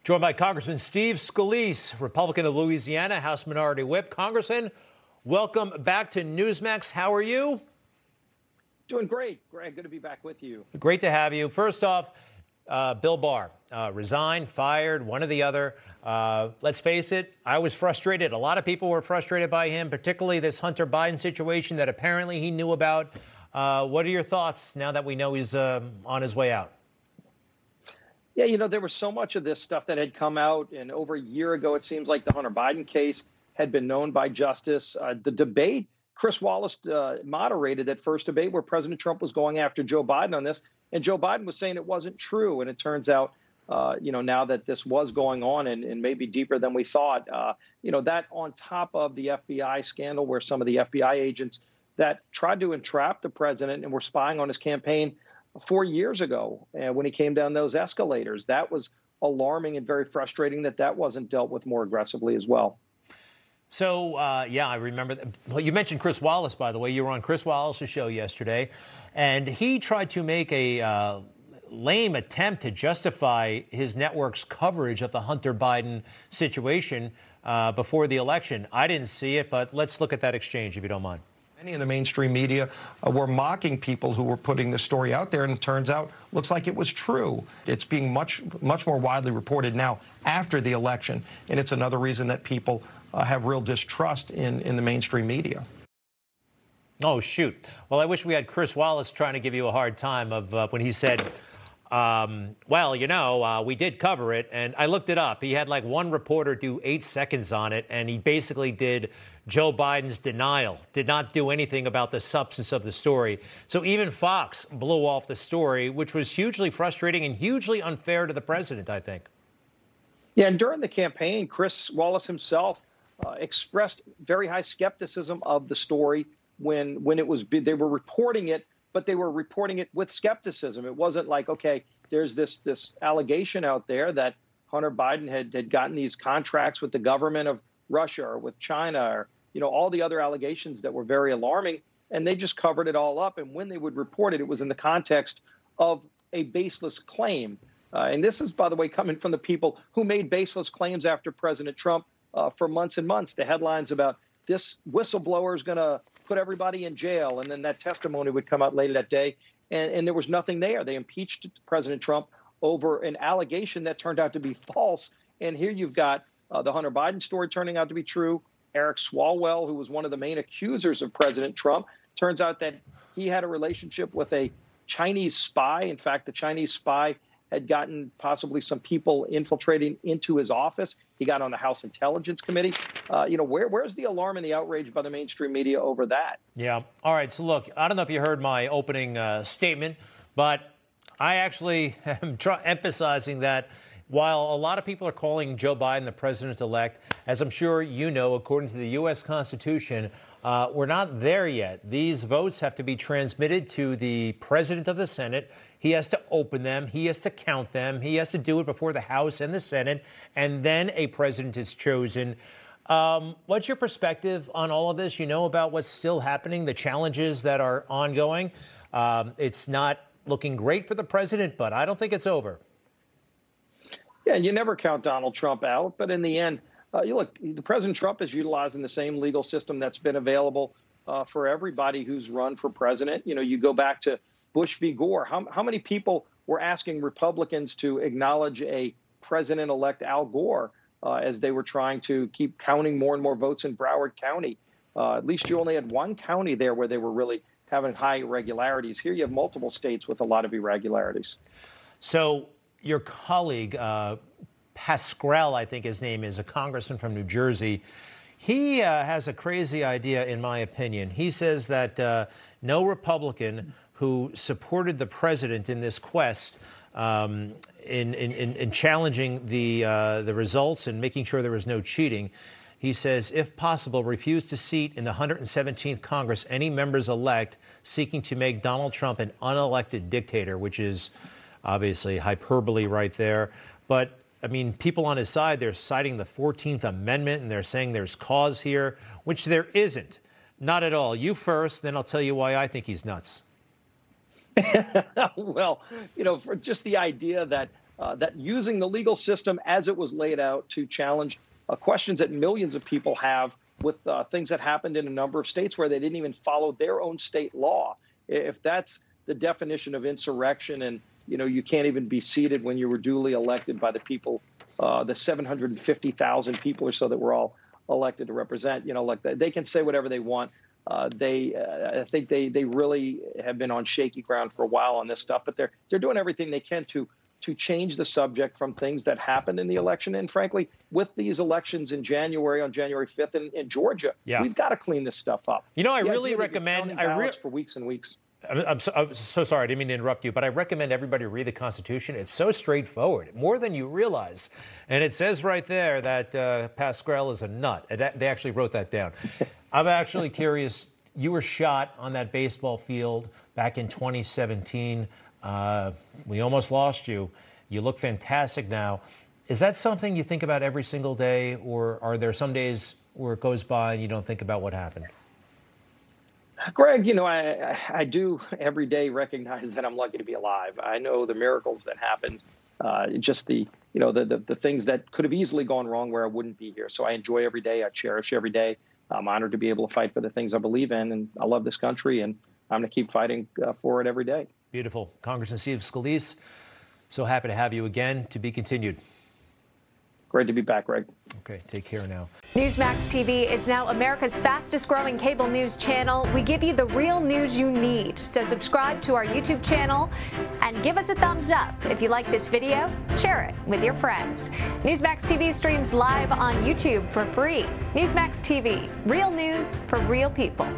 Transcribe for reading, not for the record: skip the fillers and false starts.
Joined by Congressman Steve Scalise, Republican of Louisiana, House Minority Whip. Congressman, welcome back to Newsmax. How are you? Doing great, Greg. Good to be back with you. Great to have you. First off, Bill Barr, resigned, fired, one or the other. Let's face it, I was frustrated. A lot of people were frustrated by him, particularly this Hunter Biden situation that apparently he knew about. What are your thoughts now that we know he's on his way out? Yeah, there was so much of this stuff that had come out, and over a year ago, it seems like the Hunter Biden case had been known by justice. The debate, Chris Wallace moderated that first debate where President Trump was going after Joe Biden on this, and Joe Biden was saying it wasn't true. And it turns out, now that this was going on and maybe deeper than we thought, that on top of the FBI scandal where some of the FBI agents that tried to entrap the president and were spying on his campaign 4 years ago when he came down those escalators. That was alarming and very frustrating that wasn't dealt with more aggressively as well. So, yeah, I remember. Well, you mentioned Chris Wallace, by the way. You were on Chris Wallace's show yesterday, and he tried to make a lame attempt to justify his network's coverage of the Hunter Biden situation before the election. I didn't see it, but let's look at that exchange, if you don't mind. Many in the mainstream media were mocking people who were putting the story out there, and it turns out, looks like it was true. It's being much more widely reported now after the election, and it's another reason that people have real distrust in the mainstream media. Oh, shoot. Well, I wish we had Chris Wallace trying to give you a hard time of when he said, well, we did cover it, and I looked it up. He had like one reporter do 8 seconds on it, and he basically did Joe Biden's denial, did not do anything about the substance of the story. So even Fox blew off the story, which was hugely frustrating and hugely unfair to the president, I think. Yeah, and during the campaign, Chris Wallace himself expressed very high skepticism of the story when they were reporting it, but they were reporting it with skepticism. It wasn't like, okay, there's this allegation out there that Hunter Biden had gotten these contracts with the government of Russia or with China or, all the other allegations that were very alarming, and they just covered it all up. And when they would report it, it was in the context of a baseless claim. And this is, by the way, coming from the people who made baseless claims after President Trump for months and months. The headlines about this whistleblower is going to put everybody in jail. And then that testimony would come out later that day. And there was nothing there. They impeached President Trump over an allegation that turned out to be false. And here you've got the Hunter Biden story turning out to be true. Eric Swalwell, who was one of the main accusers of President Trump, turns out that he had a relationship with a Chinese spy. In fact, the Chinese spy had gotten possibly some people infiltrating into his office. He got on the House Intelligence Committee. Where's the alarm and the outrage by the mainstream media over that? Yeah. All right. So, look, I don't know if you heard my opening statement, but I actually am emphasizing that while a lot of people are calling Joe Biden the president-elect, as I'm sure you know, according to the U.S. Constitution, we're not there yet. These votes have to be transmitted to the president of the Senate. He has to open them. He has to count them. He has to do it before the House and the Senate, and then a president is chosen. What's your perspective on all of this? You know about what's still happening, the challenges that are ongoing. It's not looking great for the president, but I don't think it's over. Yeah, you never count Donald Trump out. But in the end, the President Trump is utilizing the same legal system that's been available for everybody who's run for president. You go back to Bush v. Gore. How many people were asking Republicans to acknowledge a president-elect Al Gore as they were trying to keep counting more and more votes in Broward County? At least you only had one county there where they were really having high irregularities. Here you have multiple states with a lot of irregularities. So your colleague, Pascrell, I think his name is, a congressman from New Jersey, he has a crazy idea, in my opinion. He says that no Republican who supported the president in this quest in challenging the results and making sure there was no cheating, he says, if possible, refuse to seat in the 117th Congress any members-elect seeking to make Donald Trump an unelected dictator, which is obviously hyperbole right there. But, I mean, people on his side, they're citing the 14th Amendment, and they're saying there's cause here, which there isn't. Not at all. You first, then I'll tell you why I think he's nuts. Well, for just the idea that that using the legal system as it was laid out to challenge questions that millions of people have with things that happened in a number of states where they didn't even follow their own state law. If that's the definition of insurrection, and you can't even be seated when you were duly elected by the people, the 750,000 people or so that were all elected to represent, like they can say whatever they want. I think they really have been on shaky ground for a while on this stuff, but they're doing everything they can to change the subject from things that happened in the election. And frankly, with these elections in January, on January 5th in Georgia, we've got to clean this stuff up. I really recommend for weeks and weeks. I'm so sorry, I didn't mean to interrupt you, but I recommend everybody read the Constitution. It's so straightforward, more than you realize. And it says right there that Pascal is a nut. They actually wrote that down. I'm actually curious, you were shot on that baseball field back in 2017. We almost lost you. You look fantastic now. Is that something you think about every single day, or are there some days where it goes by and you don't think about what happened? Greg, I do every day recognize that I'm lucky to be alive. I know the miracles that happened, just the things that could have easily gone wrong where I wouldn't be here. So I enjoy every day. I cherish every day. I'm honored to be able to fight for the things I believe in, and I love this country, and I'm going to keep fighting for it every day. Beautiful. Congressman Steve Scalise, so happy to have you again. To be continued. Great to be back, Greg. Okay, take care now. Newsmax TV is now America's fastest growing cable news channel. We give you the real news you need. So subscribe to our YouTube channel and give us a thumbs up. If you like this video, share it with your friends. Newsmax TV streams live on YouTube for free. Newsmax TV, real news for real people.